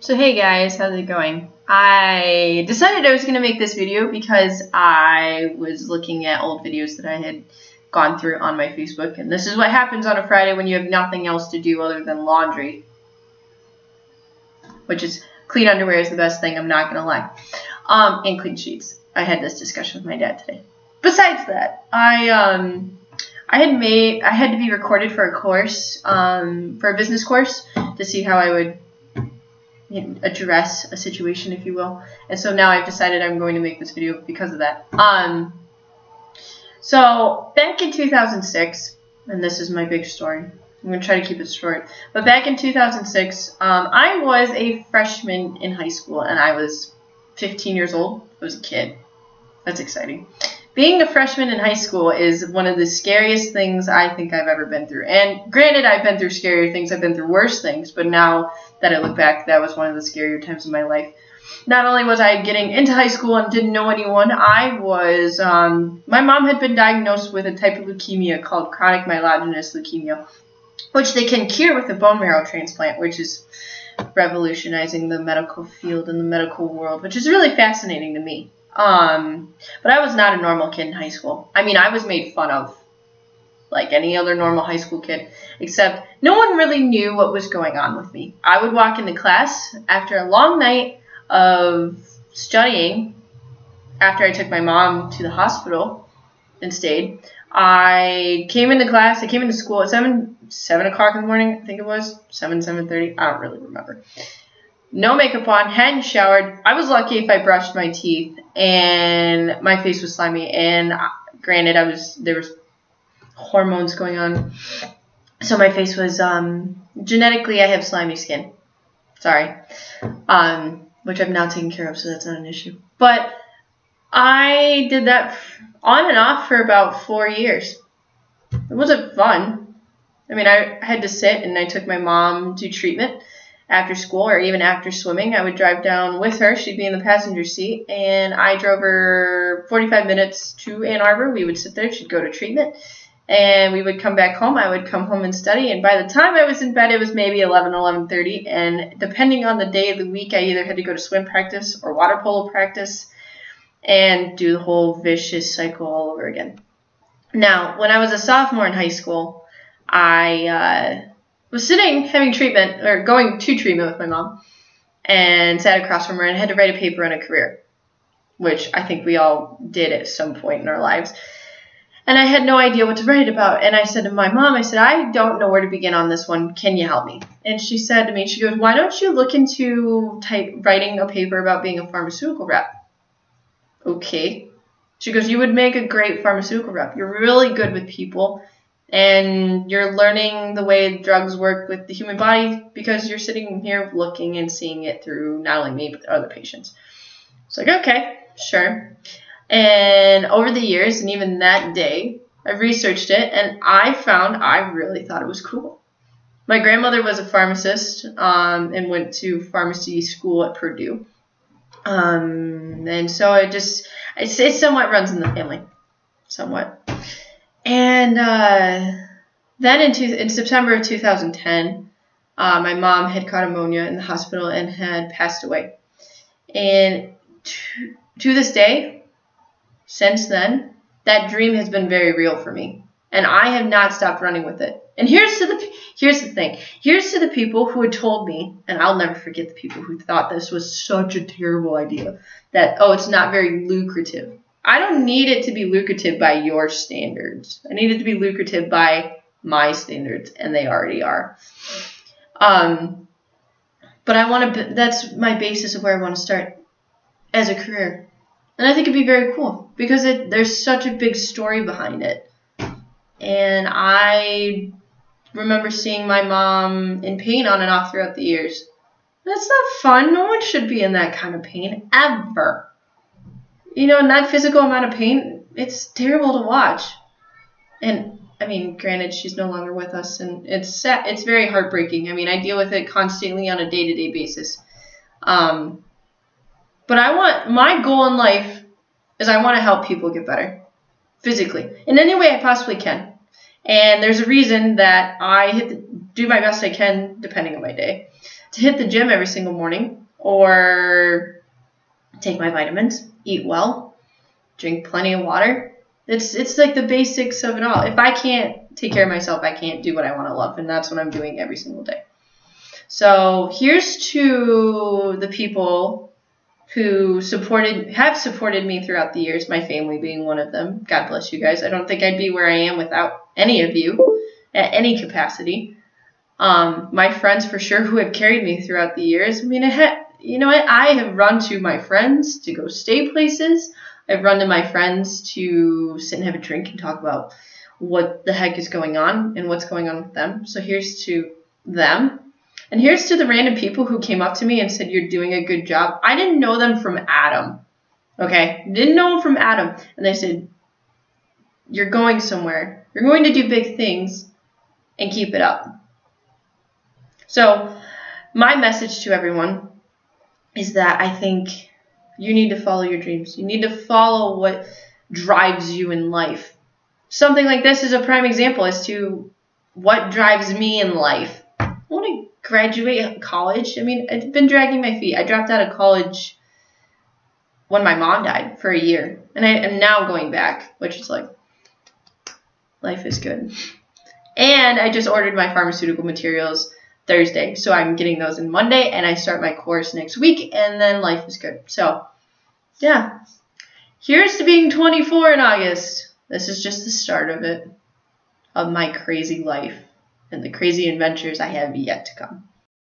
So hey guys, how's it going? I decided I was going to make this video because I was looking at old videos that I had gone through on my Facebook, and this is what happens on a Friday when you have nothing else to do other than laundry, which is clean underwear is the best thing, I'm not going to lie, and clean sheets. I had this discussion with my dad today. Besides that, I had to be recorded for a course, for a business course, to see how I would address a situation, if you will. And so now I've decided I'm going to make this video because of that. So back in 2006, and this is my big story. I'm going to try to keep it short. But back in 2006, I was a freshman in high school, and I was 15 years old. I was a kid. That's exciting. Being a freshman in high school is one of the scariest things I think I've ever been through. And granted, I've been through scarier things. I've been through worse things. But now that I look back, that was one of the scarier times of my life. Not only was I getting into high school and didn't know anyone, I was, my mom had been diagnosed with a type of leukemia called chronic myelogenous leukemia, which they can cure with a bone marrow transplant, which is revolutionizing the medical field and the medical world, which is really fascinating to me. But I was not a normal kid in high school. I mean, I was made fun of like any other normal high school kid, except no one really knew what was going on with me. I would walk into class after a long night of studying, after I took my mom to the hospital and stayed. I came into school at 7 o'clock in the morning, I think it was, 7:30, I don't really remember. No makeup on, hadn't showered. I was lucky if I brushed my teeth, and my face was slimy. And granted, there was hormones going on, so my face was genetically I have slimy skin. Sorry, which I've now taken care of, so that's not an issue. But I did that on and off for about 4 years. It wasn't fun. I mean, I had to sit, and I took my mom to treatment after school, or even after swimming. I would drive down with her. She'd be in the passenger seat, and I drove her 45 minutes to Ann Arbor. We would sit there. She'd go to treatment, and we would come back home. I would come home and study, and by the time I was in bed, it was maybe 11:30, and depending on the day of the week, I either had to go to swim practice or water polo practice and do the whole vicious cycle all over again. Now, when I was a sophomore in high school, I was having treatment, or going to treatment with my mom, and sat across from her and had to write a paper on a career, which I think we all did at some point in our lives. And I had no idea what to write about. And I said to my mom, I don't know where to begin on this one. Can you help me? And she said to me, she goes, why don't you look into writing a paper about being a pharmaceutical rep? Okay. She goes, you would make a great pharmaceutical rep. You're really good with people. And you're learning the way drugs work with the human body because you're sitting here looking and seeing it through not only me, but other patients. It's like, okay, sure. And over the years, and even that day, I researched it, and I found I really thought it was cool. My grandmother was a pharmacist and went to pharmacy school at Purdue. And so it somewhat runs in the family. Somewhat. And then in September of 2010, my mom had caught pneumonia in the hospital and had passed away. And to this day, since then, that dream has been very real for me. And I have not stopped running with it. And here's the thing. Here's to the people who had told me, and I'll never forget the people who thought this was such a terrible idea, that, oh, it's not very lucrative. I don't need it to be lucrative by your standards. I need it to be lucrative by my standards, and they already are. But that's my basis of where I want to start as a career. And I think it'd be very cool because there's such a big story behind it. And I remember seeing my mom in pain on and off throughout the years. That's not fun. No one should be in that kind of pain ever. You know, in that physical amount of pain, it's terrible to watch. And, I mean, granted, she's no longer with us, and it's sad. It's very heartbreaking. I mean, I deal with it constantly on a day-to-day basis. But my goal in life is I want to help people get better, physically, in any way I possibly can. And there's a reason that I do my best I can, depending on my day. to hit the gym every single morning, or take my vitamins, eat well, drink plenty of water. It's like the basics of it all. If I can't take care of myself, I can't do what I want to love, and that's what I'm doing every single day. So here's to the people who have supported me throughout the years, my family being one of them. God bless you guys. I don't think I'd be where I am without any of you at any capacity. My friends for sure who have carried me throughout the years. I mean, you know what? I have run to my friends to go stay places. I've run to my friends to sit and have a drink and talk about what the heck is going on and what's going on with them. So here's to them. And here's to the random people who came up to me and said, you're doing a good job. I didn't know them from Adam. Okay? Didn't know them from Adam. And they said, you're going somewhere. You're going to do big things and keep it up. So my message to everyone is that I think you need to follow your dreams. You need to follow what drives you in life. Something like this is a prime example as to what drives me in life. I want to graduate college. I mean, it's been dragging my feet. I dropped out of college when my mom died for a year. And I am now going back, which is like, life is good. And I just ordered my pharmaceutical materials Thursday. So I'm getting those in Monday, and I start my course next week, and then life is good. So, yeah. Here's to being 24 in August. This is just the start of it, of my crazy life and the crazy adventures I have yet to come.